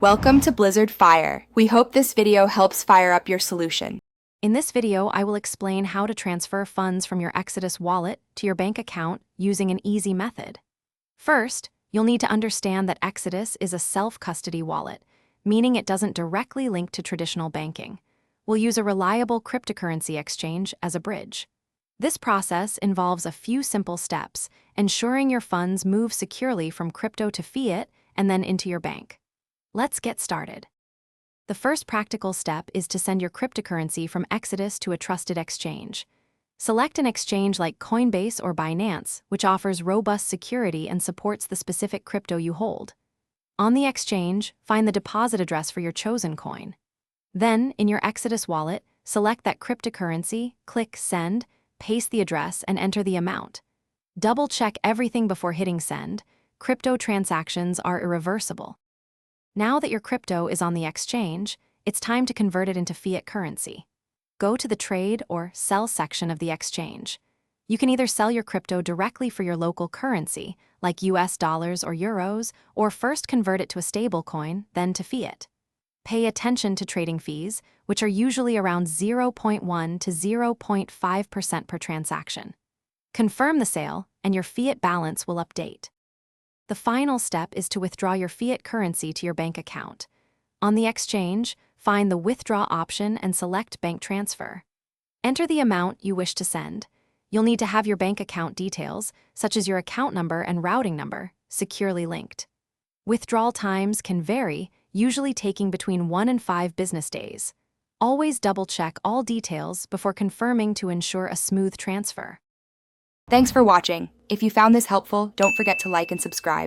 Welcome to Blizzard Fire. We hope this video helps fire up your solution. In this video, I will explain how to transfer funds from your Exodus wallet to your bank account using an easy method. First, you'll need to understand that Exodus is a self-custody wallet, meaning it doesn't directly link to traditional banking. We'll use a reliable cryptocurrency exchange as a bridge. This process involves a few simple steps, ensuring your funds move securely from crypto to fiat and then into your bank. Let's get started. The first practical step is to send your cryptocurrency from Exodus to a trusted exchange. Select an exchange like Coinbase or Binance, which offers robust security and supports the specific crypto you hold. On the exchange, find the deposit address for your chosen coin. Then, in your Exodus wallet, select that cryptocurrency, click Send, paste the address, and enter the amount. Double-check everything before hitting Send. Crypto transactions are irreversible. Now that your crypto is on the exchange, it's time to convert it into fiat currency. Go to the Trade or Sell section of the exchange. You can either sell your crypto directly for your local currency, like US dollars or euros, or first convert it to a stablecoin, then to fiat. Pay attention to trading fees, which are usually around 0.1 to 0.5% per transaction. Confirm the sale, and your fiat balance will update. The final step is to withdraw your fiat currency to your bank account. On the exchange, find the Withdraw option and select Bank Transfer. Enter the amount you wish to send. You'll need to have your bank account details, such as your account number and routing number, securely linked. Withdrawal times can vary, usually taking between 1 and 5 business days. Always double-check all details before confirming to ensure a smooth transfer. Thanks for watching. If you found this helpful, don't forget to like and subscribe.